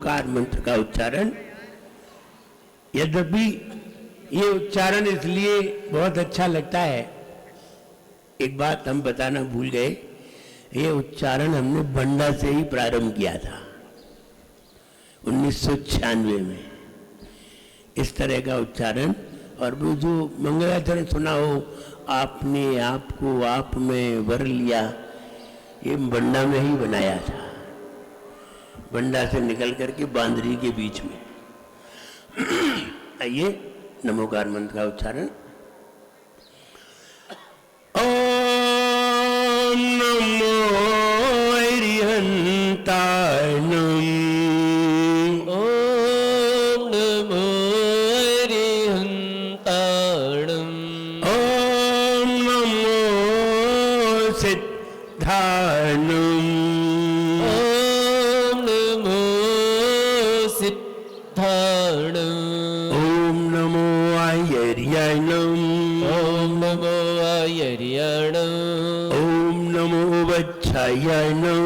Car मंत्र का उच्चारण। यद्यपि ये उच्चारण इसलिए बहुत अच्छा लगता है, एक बात हम बताना भूल गए, ये उच्चारण हमने बंडा से ही प्रारंभ किया था 1996 में, इस तरह का उच्चारण। और वो जो मंगलाचरण सुना हो, आपने आपको आप में वर लिया, ये बंडा में ही बनाया था, बंडा से निकल करके बांदरी के बीच में। आइए नमोकार मंत्र का उच्चारण। ओम नमो अरिहंताणं। ओम नमो अरिहंताणं। ओम नमो सिद्धाणं। ओम नमो सिद्धाणं। ओम नमो आयर्याणं। ओम नमो आयर्याणं। ओम नमो वच्छायाणं।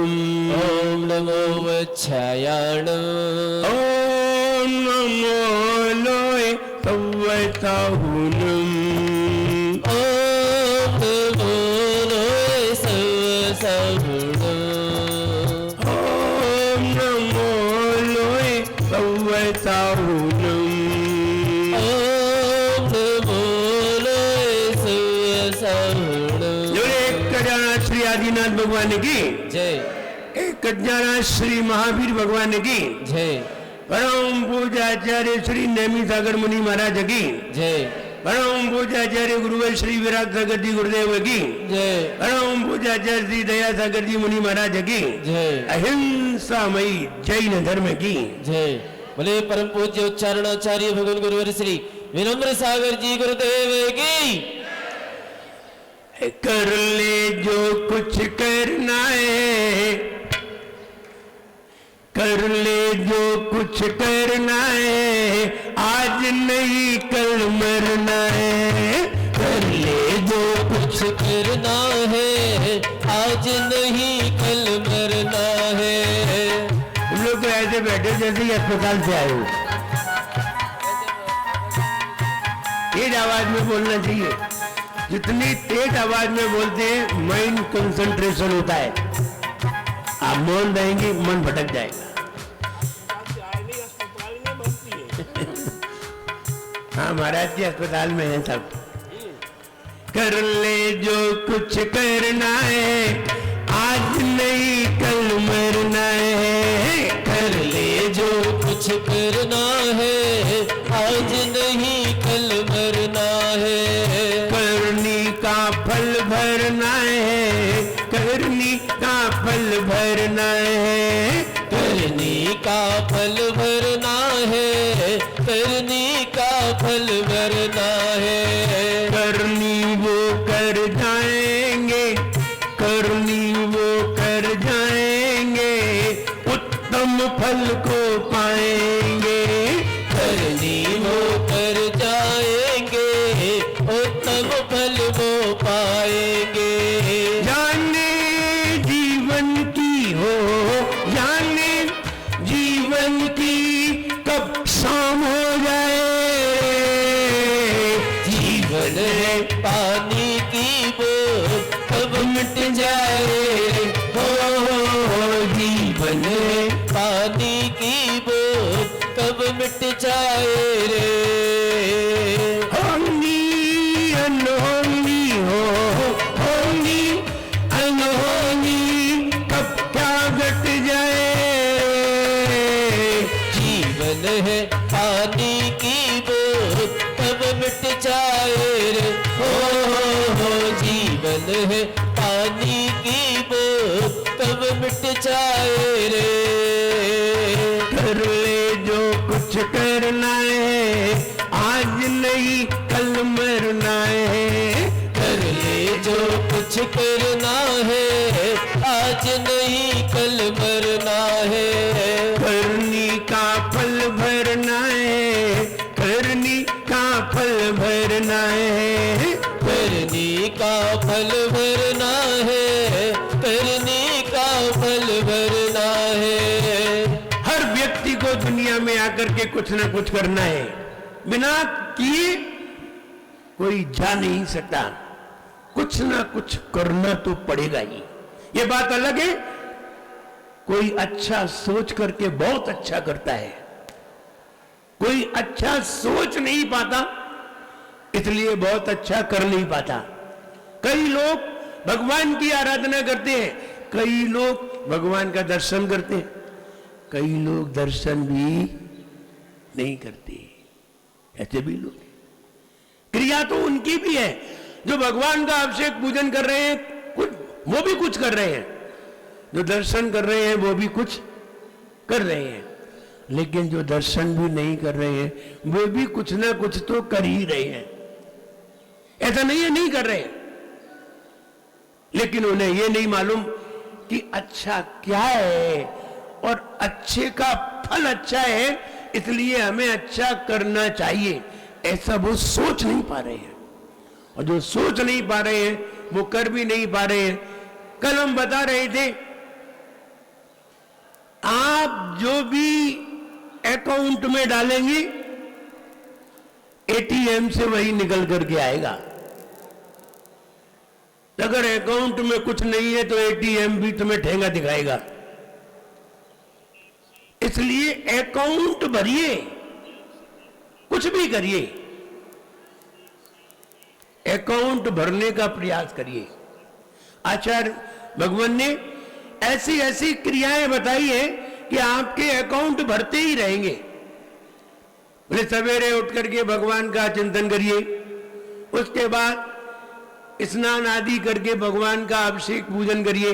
ओम नमो वच्छायाणं। ओम नमो लोय सव्वसाहुनं। ओम नमो लोय सव्वसाहुनं। ओम नमो लोय सव्वसाहुनं। ओम नमो लोय सव्वसाहुनं। एक जाना श्री आदिनाथ भगवान की जय। एक जाना श्री महावीर भगवान की जय। परम पूज्याचार्य श्री नेमी सागर मुनि महाराज की जय। परम पूज्याचार्य गुरुवर श्री विराट सागर जी गुरुदेव की जय। परम पूज्याचार्य श्री दया सागर जी मुनि महाराज की जय। अहिंसामयी जैन धर्म की जय। बोले परम पूज्य उच्चारणाचार्य भगवान गुरुवर श्री विनम्र सागर जी गुरुदेव की। कर ले जो कुछ करना है, कर ले जो कुछ करना है, आज नहीं कल मरना है। कर ले जो कुछ करना है, आज नहीं कल मरना है। तुम लोग तो ऐसे बैठे जैसे ही अस्पताल से आए हो, तेज आवाज में बोलना चाहिए। जितनी तेज आवाज में बोलते हैं माइंड कंसंट्रेशन होता है, आप मौन रहेंगे मन भटक जाएगा। हाँ महाराज जी अस्पताल में है सब। कर ले जो कुछ करना है, आज नहीं कल मरना है। कर ले जो कुछ करना है, आज नहीं कल मरना है। करनी का फल भरना है, करनी का फल भरना है। करनी का फल भरना है, करनी का फल भरना है। करनी वो कर जाएंगे, करनी वो कर जाएंगे, उत्तम फल को पाएंगे। करनी वो कर जाएंगे, उत्तम फल वो पाएंगे। जाने जीवन की हो, जाने जीवन की कब शाम हो जाए। जीवन है पानी की बोल, कब मिट जाए। हो जीवन है पानी की बोल, कब मिट जाए रे। होंगी अनहोनी हो, होंगी अनहोनी कब क्या घट जाए। जीवन है पानी की बोल, कब मिट जाए रे। हो जीवन है पानी की बोल, कब मिट जाए रे। कर ले जो कुछ करना है, आज नहीं कल मरना है। कर ले जो कुछ करना है, आज नहीं कल मरना है। करनी का फल भरना है, करनी का फल भरना है। करनी का फल भरना है, करनी का फल भरना है। हर व्यक्ति को करके कुछ ना कुछ करना है, बिना किए कोई जा नहीं सकता, कुछ ना कुछ करना तो पड़ेगा ही। ये बात अलग है, कोई अच्छा सोच करके बहुत अच्छा करता है, कोई अच्छा सोच नहीं पाता इसलिए बहुत अच्छा कर नहीं पाता। कई लोग भगवान की आराधना करते हैं, कई लोग भगवान का दर्शन करते हैं, कई लोग दर्शन भी नहीं करते, ऐसे भी लोग। क्रिया तो उनकी भी है, जो भगवान का अभिषेक पूजन कर रहे हैं कुछ, वो भी कुछ कर रहे हैं, जो दर्शन कर रहे हैं वो भी कुछ कर रहे हैं, लेकिन जो दर्शन भी नहीं कर रहे हैं वो भी कुछ ना कुछ तो कर ही रहे हैं। ऐसा नहीं है नहीं कर रहे, लेकिन उन्हें ये नहीं मालूम कि अच्छा क्या है और अच्छे का फल अच्छा है, इसलिए हमें अच्छा करना चाहिए, ऐसा वो सोच नहीं पा रहे हैं। और जो सोच नहीं पा रहे हैं वो कर भी नहीं पा रहे हैं। कल हम बता रहे थे, आप जो भी अकाउंट में डालेंगे एटीएम से वही निकल करके आएगा। अगर अकाउंट में कुछ नहीं है तो एटीएम भी तुम्हें ठेंगा दिखाएगा। इसलिए अकाउंट भरिए, कुछ भी करिए, अकाउंट भरने का प्रयास करिए। आचार्य भगवान ने ऐसी ऐसी क्रियाएं बताई है कि आपके अकाउंट भरते ही रहेंगे। बोले सवेरे उठ करके भगवान का चिंतन करिए, उसके बाद स्नान आदि करके भगवान का अभिषेक पूजन करिए,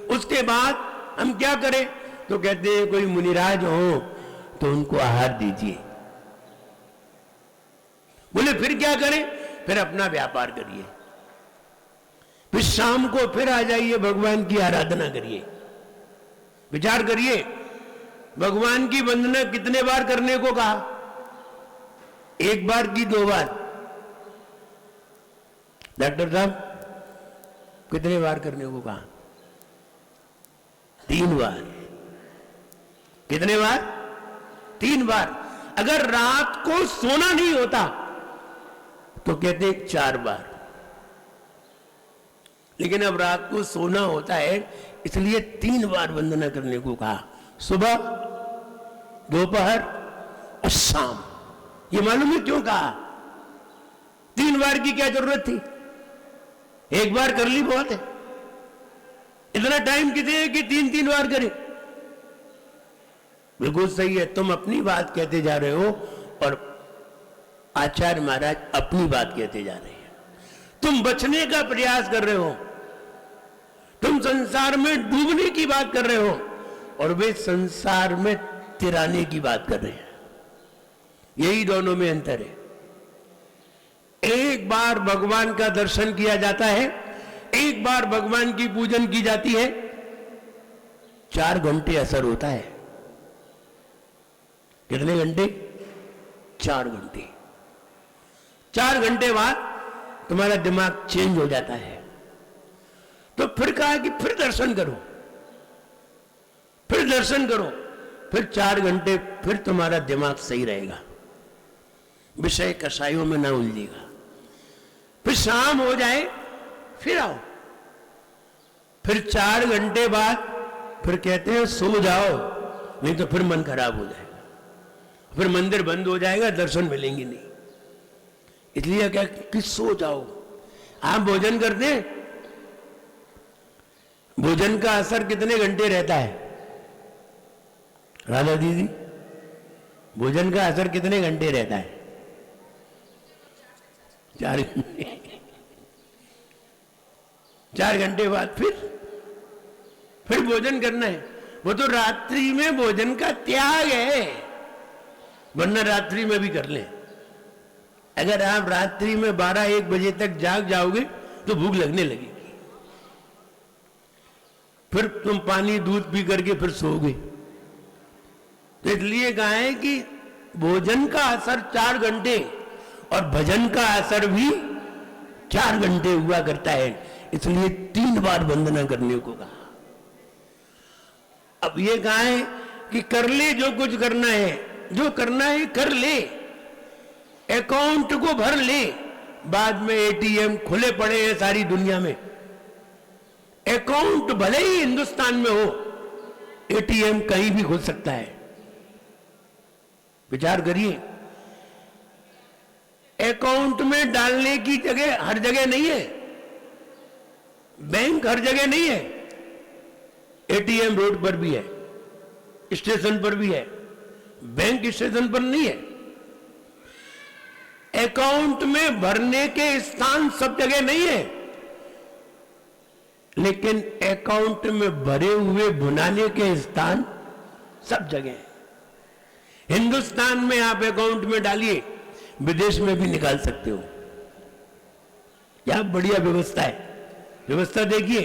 उसके बाद हम क्या करें तो कहते हैं कोई मुनिराज हो तो उनको आहार दीजिए। बोले फिर क्या करें, फिर अपना व्यापार करिए, फिर शाम को फिर आ जाइए भगवान की आराधना करिए। विचार करिए, भगवान की वंदना कितने बार करने को कहा? एक बार की दो बार? डॉक्टर साहब कितने बार करने को कहा? 3 बार। कितने बार? 3 बार। अगर रात को सोना नहीं होता तो कहते 4 बार, लेकिन अब रात को सोना होता है इसलिए 3 बार वंदना करने को कहा, सुबह, दोपहर और शाम। ये मालूम है क्यों कहा? 3 बार की क्या जरूरत थी? एक बार कर ली बहुत है। इतना टाइम किसे है कि 3-3 बार करें? बिल्कुल सही है, तुम अपनी बात कहते जा रहे हो और आचार्य महाराज अपनी बात कहते जा रहे हैं। तुम बचने का प्रयास कर रहे हो, तुम संसार में डूबने की बात कर रहे हो और वे संसार में तिराने की बात कर रहे हैं। यही दोनों में अंतर है। एक बार भगवान का दर्शन किया जाता है, एक बार भगवान की पूजन की जाती है, 4 घंटे असर होता है। कितने घंटे? 4 घंटे। 4 घंटे बाद तुम्हारा दिमाग चेंज हो जाता है। तो फिर कहा कि फिर दर्शन करो, फिर दर्शन करो, फिर 4 घंटे फिर तुम्हारा दिमाग सही रहेगा, विषय कसायों में ना उलझेगा। फिर शाम हो जाए फिर आओ, फिर 4 घंटे बाद फिर कहते हैं सो जाओ, नहीं तो फिर मन खराब हो जाएगा, फिर मंदिर बंद हो जाएगा, दर्शन मिलेंगे नहीं। इसलिए क्या कि सो जाओ। आप भोजन करते हैं, भोजन का असर कितने घंटे रहता है? राधा दीदी, भोजन का असर कितने घंटे रहता है? 4 घंटे। 4 घंटे बाद फिर भोजन करना है। वो तो रात्रि में भोजन का त्याग है, वरना रात्रि में भी कर लें। अगर आप रात्रि में 12-1 बजे तक जाग जाओगे तो भूख लगने लगेगी, फिर तुम पानी दूध पी करके फिर सोओगे। तो इसलिए कहा है कि भोजन का असर 4 घंटे और भजन का असर भी 4 घंटे हुआ करता है, इसलिए 3 बार वंदना करने को कहा। अब ये कहा है कि कर ले जो कुछ करना है, जो करना है कर ले, अकाउंट को भर ले। बाद में एटीएम खुले पड़े हैं सारी दुनिया में। अकाउंट भले ही हिंदुस्तान में हो, एटीएम कहीं भी खुल सकता है। विचार करिए, अकाउंट में डालने की जगह हर जगह नहीं है, बैंक हर जगह नहीं है। एटीएम रोड पर भी है, स्टेशन पर भी है, बैंक स्टेशन पर नहीं है। अकाउंट में भरने के स्थान सब जगह नहीं है, लेकिन अकाउंट में भरे हुए भुनाने के स्थान सब जगह है। हिंदुस्तान में आप अकाउंट में डालिए, विदेश में भी निकाल सकते हो। क्या बढ़िया व्यवस्था है। व्यवस्था देखिए,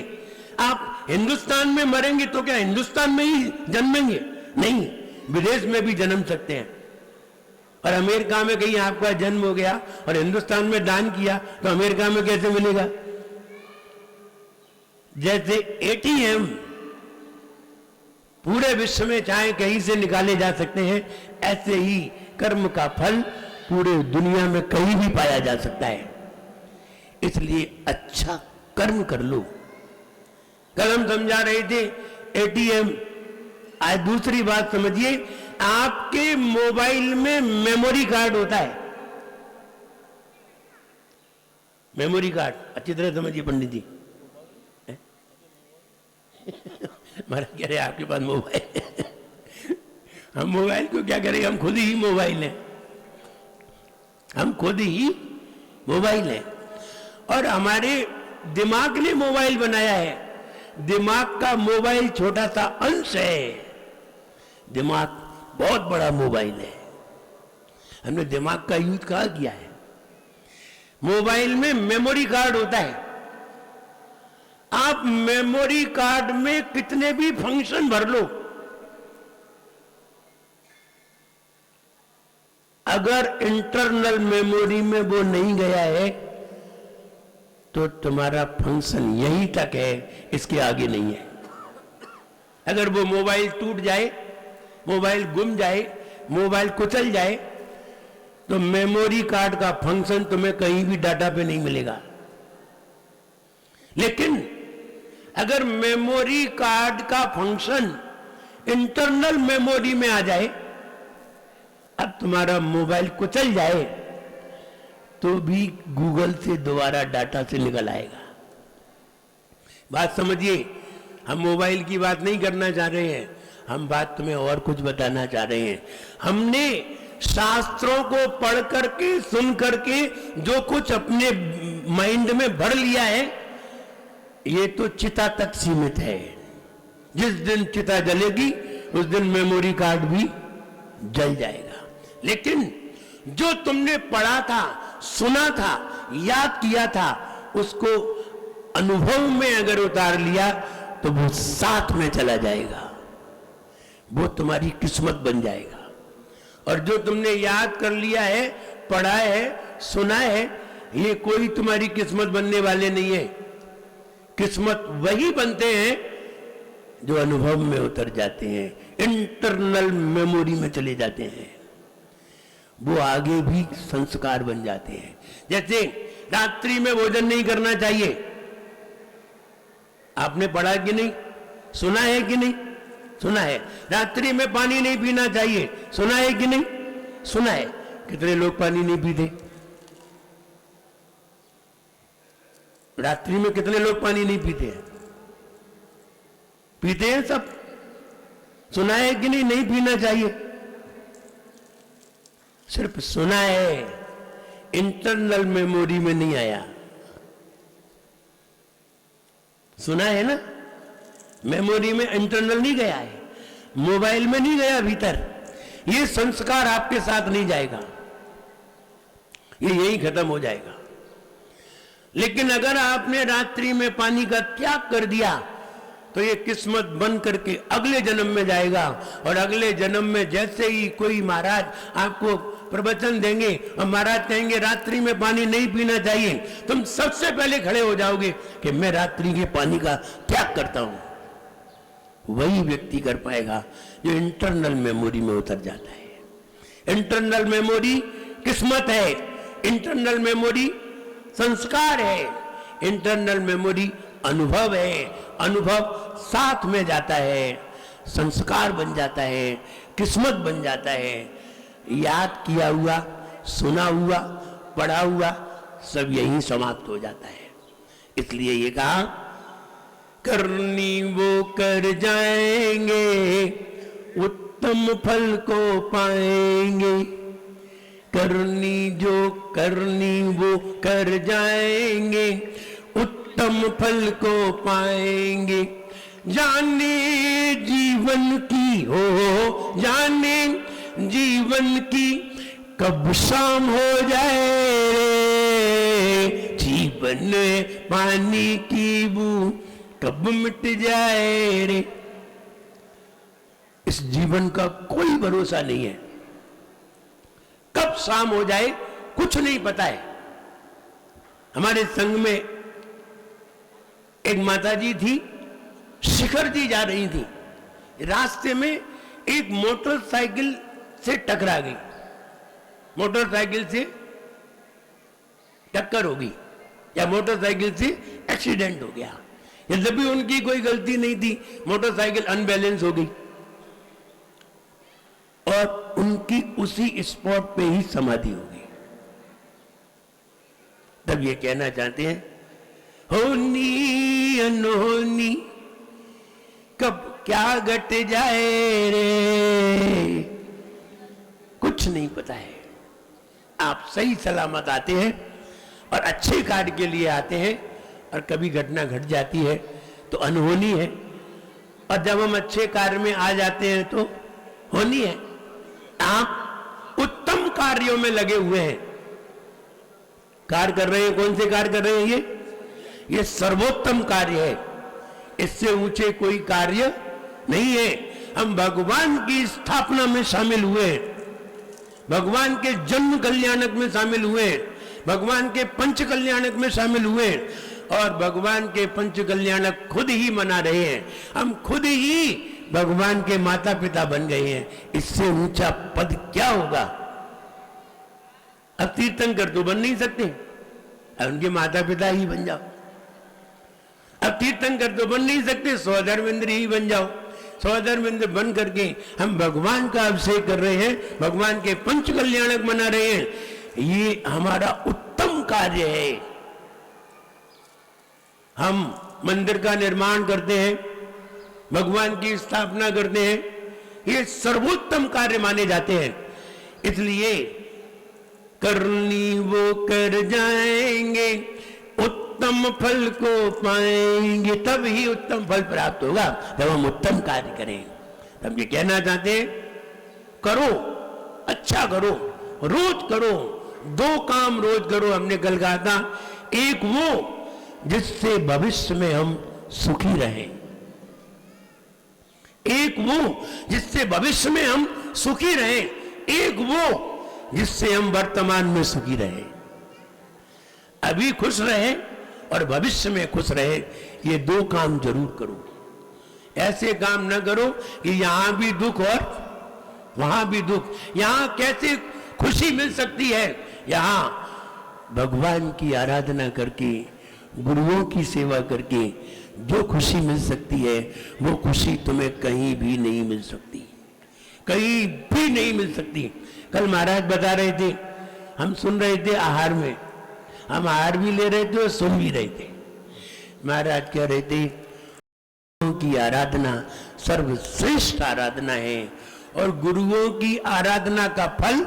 आप हिंदुस्तान में मरेंगे तो क्या हिंदुस्तान में ही जन्मेंगे? नहीं, विदेश में भी जन्म सकते हैं। और अमेरिका में कहीं आपका जन्म हो गया और हिंदुस्तान में दान किया तो अमेरिका में कैसे मिलेगा? जैसे एटीएम पूरे विश्व में चाहे कहीं से निकाले जा सकते हैं, ऐसे ही कर्म का फल पूरे दुनिया में कहीं भी पाया जा सकता है। इसलिए अच्छा कर्म कर लो। कल हम समझा रहे थे एटीएम। आज दूसरी बात समझिए, आपके मोबाइल में मेमोरी कार्ड होता है। मेमोरी कार्ड अच्छी तरह समझिए पंडित जी। महाराज कह रहे आपके पास मोबाइल हम मोबाइल को क्या करेंगे? हम खुद ही मोबाइल हैं, हम खुद ही मोबाइल हैं। और हमारे दिमाग ने मोबाइल बनाया है। दिमाग का मोबाइल छोटा सा अंश है, दिमाग बहुत बड़ा मोबाइल है। हमने दिमाग का यूज कहाँ किया है? मोबाइल में मेमोरी कार्ड होता है। आप मेमोरी कार्ड में कितने भी फंक्शन भर लो, अगर इंटरनल मेमोरी में वो नहीं गया है तो तुम्हारा फंक्शन यहीं तक है, इसके आगे नहीं है। अगर वो मोबाइल टूट जाए, मोबाइल गुम जाए, मोबाइल कुचल जाए, तो मेमोरी कार्ड का फंक्शन तुम्हें कहीं भी डाटा पे नहीं मिलेगा। लेकिन अगर मेमोरी कार्ड का फंक्शन इंटरनल मेमोरी में आ जाए, अब तुम्हारा मोबाइल कुचल जाए तो भी गूगल से दोबारा डाटा से निकल आएगा। बात समझिए, हम मोबाइल की बात नहीं करना चाह रहे हैं, हम बात तुम्हें और कुछ बताना चाह रहे हैं। हमने शास्त्रों को पढ़ करके, सुन करके जो कुछ अपने माइंड में भर लिया है, ये तो चिता तक सीमित है। जिस दिन चिता जलेगी उस दिन मेमोरी कार्ड भी जल जाएगा। लेकिन जो तुमने पढ़ा था, सुना था, याद किया था, उसको अनुभव में अगर उतार लिया तो वो साथ में चला जाएगा, वो तुम्हारी किस्मत बन जाएगा। और जो तुमने याद कर लिया है, पढ़ा है, सुना है, ये कोई तुम्हारी किस्मत बनने वाले नहीं है। किस्मत वही बनते हैं जो अनुभव में उतर जाते हैं, इंटरनल मेमोरी में चले जाते हैं, वो आगे भी संस्कार बन जाते हैं। जैसे रात्रि में भोजन नहीं करना चाहिए, आपने पढ़ा कि नहीं? सुना है कि नहीं? सुना है। रात्रि में पानी नहीं पीना चाहिए, सुना है कि नहीं? सुना है। कितने लोग पानी नहीं पीते? रात्रि में कितने लोग पानी नहीं पीते हैं? पीते हैं सब। सुना है कि नहीं? नहीं पीना चाहिए। सिर्फ सुना है, इंटरनल मेमोरी में नहीं आया। सुना है ना, मेमोरी में इंटरनल नहीं गया है, मोबाइल में नहीं गया भीतर। ये संस्कार आपके साथ नहीं जाएगा, ये यही खत्म हो जाएगा। लेकिन अगर आपने रात्रि में पानी का त्याग कर दिया तो ये किस्मत बन करके अगले जन्म में जाएगा। और अगले जन्म में जैसे ही कोई महाराज आपको प्रवचन देंगे और महाराज कहेंगे रात्रि में पानी नहीं पीना चाहिए, तुम सबसे पहले खड़े हो जाओगे कि मैं रात्रि के पानी का त्याग करता हूं। वही व्यक्ति कर पाएगा जो इंटरनल मेमोरी में उतर जाता है। इंटरनल मेमोरी किस्मत है, इंटरनल मेमोरी संस्कार है, इंटरनल मेमोरी अनुभव है, अनुभव साथ में जाता है, संस्कार बन जाता है, किस्मत बन जाता है, याद किया हुआ, सुना हुआ, पढ़ा हुआ सब यही समाप्त हो जाता है। इसलिए ये कहा करनी वो कर जाएंगे उत्तम फल को पाएंगे, करनी जो करनी वो कर जाएंगे उत्तम फल को पाएंगे। जाने जीवन की हो जाने जीवन की कब शाम हो जाए रे, जीवन पानी की बू कब मिट जाए रे। इस जीवन का कोई भरोसा नहीं है, कब शाम हो जाए कुछ नहीं पता है। हमारे संघ में एक माताजी थी, शिखर जी जा रही थी, रास्ते में एक मोटरसाइकिल से टकरा गई, मोटरसाइकिल से टक्कर हो गई या मोटरसाइकिल से एक्सीडेंट हो गया। यद्यपि उनकी कोई गलती नहीं थी, मोटरसाइकिल अनबैलेंस हो गई और उनकी उसी स्पॉट पे ही समाधि हो गई। तब ये कहना चाहते हैं होनी अनहोनी कब क्या घट जाए रे, कुछ नहीं पता है। आप सही सलामत आते हैं और अच्छे कार्य के लिए आते हैं और कभी घटना घट जाती है तो अनहोनी है, और जब हम अच्छे कार्य में आ जाते हैं तो होनी है। आप उत्तम कार्यों में लगे हुए हैं, कार्य कर रहे हैं। कौन से कार्य कर रहे हैं? ये सर्वोत्तम कार्य है, इससे ऊंचे कोई कार्य नहीं है। हम भगवान की स्थापना में शामिल हुए, भगवान के जन्म कल्याणक में शामिल हुए, भगवान के पंच कल्याणक में शामिल हुए और भगवान के पंच कल्याणक खुद ही मना रहे हैं। हम खुद ही भगवान के माता पिता बन गए हैं, इससे ऊंचा पद क्या होगा? अब तीर्थंकर तो बन नहीं सकते, अब उनके माता पिता ही बन जाओ। अब तीर्थंकर तो बन नहीं सकते, स्वधर्मेंद्र ही बन जाओ। स्वधर्मेंद्र बन करके हम भगवान का अभिषेक कर रहे हैं, भगवान के पंच कल्याणक मना रहे हैं। ये हमारा उत्तम कार्य है। हम मंदिर का निर्माण करते हैं, भगवान की स्थापना करते हैं, ये सर्वोत्तम कार्य माने जाते हैं। इसलिए करनी वो कर जाएंगे उत्तम फल को पाएंगे, तब ही उत्तम फल प्राप्त होगा जब हम उत्तम कार्य करें। हम ये कहना चाहते हैं करो, अच्छा करो, रोज करो, 2 काम रोज करो। हमने कल कहा था, एक वो जिससे भविष्य में हम सुखी रहें, एक वो जिससे भविष्य में हम सुखी रहें, एक वो जिससे हम वर्तमान में सुखी रहें। अभी खुश रहे और भविष्य में खुश रहे, ये 2 काम जरूर करो। ऐसे काम न करो कि यहां भी दुख और वहां भी दुख। यहां कैसे खुशी मिल सकती है? यहां भगवान की आराधना करके, गुरुओं की सेवा करके जो खुशी मिल सकती है, वो खुशी तुम्हें कहीं भी नहीं मिल सकती, कहीं भी नहीं मिल सकती। कल महाराज बता रहे थे, हम सुन रहे थे आहार में, हम आहार भी ले रहे थे और सुन भी रहे थे। महाराज कह रहे थे गुरुओं की आराधना सर्वश्रेष्ठ आराधना है और गुरुओं की आराधना का फल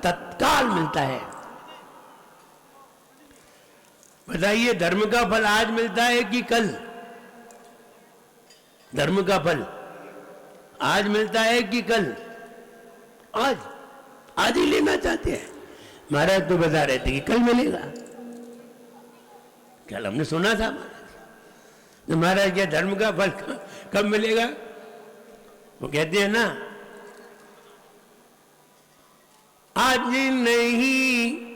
तत्काल मिलता है। बताइए, धर्म का फल आज मिलता है कि कल? धर्म का फल आज मिलता है कि कल? आज, आज ही लेना चाहते हैं। महाराज तो बता रहे थे कि कल मिलेगा। कल हमने सुना था महाराज, महाराज क्या धर्म का फल कब मिलेगा? वो कहते हैं ना, आज नहीं,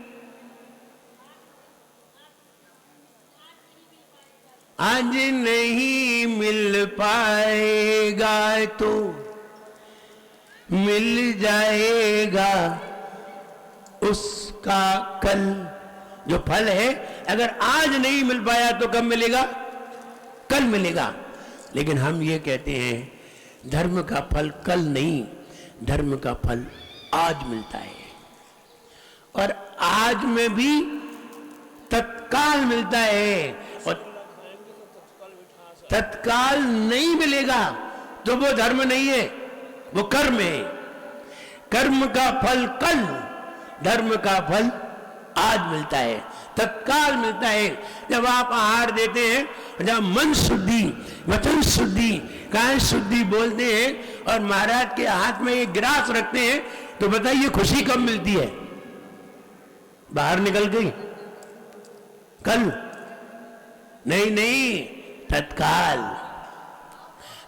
आज नहीं मिल पाएगा तो मिल जाएगा उसका कल जो फल है अगर आज नहीं मिल पाया तो कब मिलेगा? कल मिलेगा। लेकिन हम ये कहते हैं धर्म का फल कल नहीं, धर्म का फल आज मिलता है, और आज में भी तत्काल मिलता है। और तत्काल नहीं मिलेगा तो वो धर्म नहीं है, वो कर्म है। कर्म का फल कल, धर्म का फल आज मिलता है, तत्काल मिलता है। जब आप आहार देते हैं, जब मन शुद्धि, वचन शुद्धि, काय शुद्धि बोलते हैं और महाराज के हाथ में एक गिलास रखते हैं, तो बताइए खुशी कब मिलती है? बाहर निकल गई कल? नहीं नहीं, तत्काल।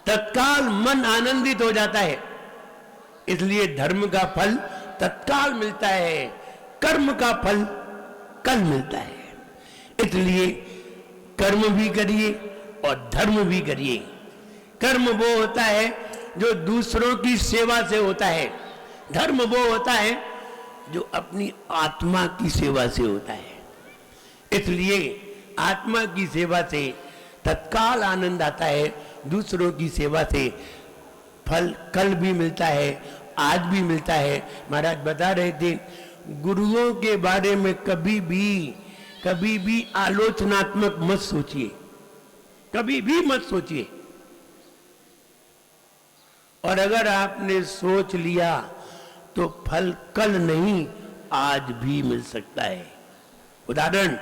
तत्काल मन आनंदित हो जाता है। इसलिए धर्म का फल तत्काल मिलता है, कर्म का फल कल मिलता है। इसलिए कर्म भी करिए और धर्म भी करिए। कर्म वो होता है जो दूसरों की सेवा से होता है, धर्म वो होता है जो अपनी आत्मा की सेवा से होता है। इसलिए आत्मा की सेवा से तत्काल आनंद आता है, दूसरों की सेवा से फल कल भी मिलता है, आज भी मिलता है। महाराज बता रहे थे, गुरुओं के बारे में कभी भी आलोचनात्मक मत सोचिए, कभी भी मत सोचिए। और अगर आपने सोच लिया तो फल कल नहीं आज भी मिल सकता है। उदाहरण,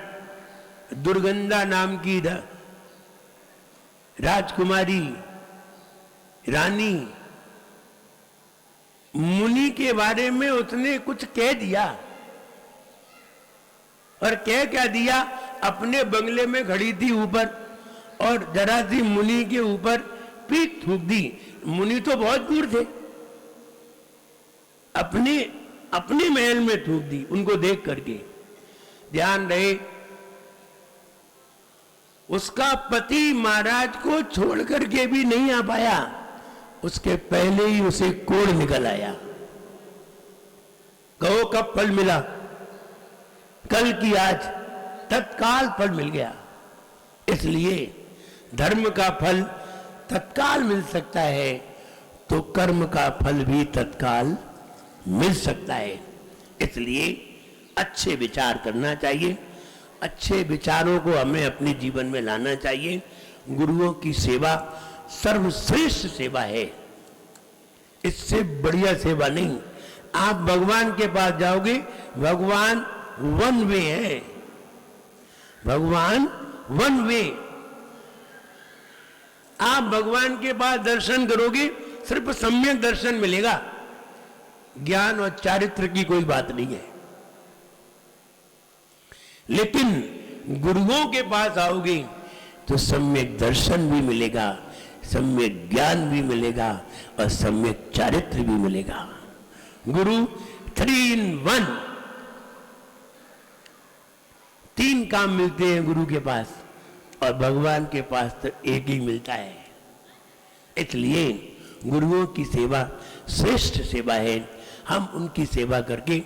दुर्गंधा नाम की राजकुमारी रानी, मुनि के बारे में उसने कुछ कह दिया, और क्या दिया? अपने बंगले में खड़ी थी ऊपर, और जरा सी मुनि के ऊपर पीठ थूक दी। मुनि तो बहुत दूर थे, अपने महल में थूक दी उनको देख करके। ध्यान रहे, उसका पति महाराज को छोड़ करके भी नहीं आ पाया, उसके पहले ही उसे कोढ़ निकल आया। कहो कब फल मिला? कल की आज, तत्काल फल मिल गया। इसलिए धर्म का फल तत्काल मिल सकता है, तो कर्म का फल भी तत्काल मिल सकता है। इसलिए अच्छे विचार करना चाहिए, अच्छे विचारों को हमें अपने जीवन में लाना चाहिए। गुरुओं की सेवा सर्वश्रेष्ठ सेवा है, इससे बढ़िया सेवा नहीं। आप भगवान के पास जाओगे, भगवान वन वे है, भगवान वन वे। आप भगवान के पास दर्शन करोगे, सिर्फ सम्यक दर्शन मिलेगा, ज्ञान और चारित्र की कोई बात नहीं है। लेकिन गुरुओं के पास आओगे तो सम्यक दर्शन भी मिलेगा, सम्यक ज्ञान भी मिलेगा और सम्यक चारित्र भी मिलेगा। गुरु 3 in 1, 3 काम मिलते हैं गुरु के पास, और भगवान के पास तो एक ही मिलता है। इसलिए गुरुओं की सेवा श्रेष्ठ सेवा है। हम उनकी सेवा करके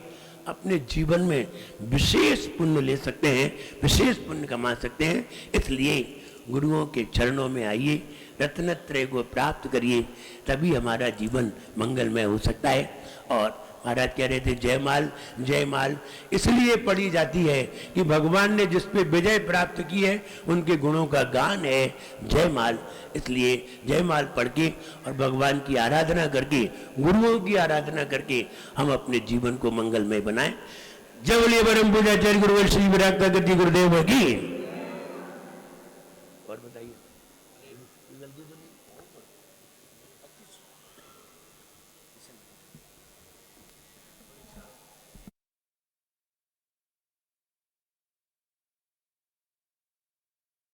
अपने जीवन में विशेष पुण्य ले सकते हैं, विशेष पुण्य कमा सकते हैं। इसलिए गुरुओं के चरणों में आइए, रत्नत्रय को प्राप्त करिए, तभी हमारा जीवन मंगलमय हो सकता है। और महाराज कह रहे थे जयमाल जयमाल इसलिए पढ़ी जाती है कि भगवान ने जिस पे विजय प्राप्त की है उनके गुणों का गान है जयमाल। इसलिए जयमाल पढ़ के और भगवान की आराधना करके, गुरुओं की आराधना करके हम अपने जीवन को मंगलमय बनाएं। जय बोलिए परम पूज्य आचार्य गुरुवर श्री विराट गति गुरुदेव की।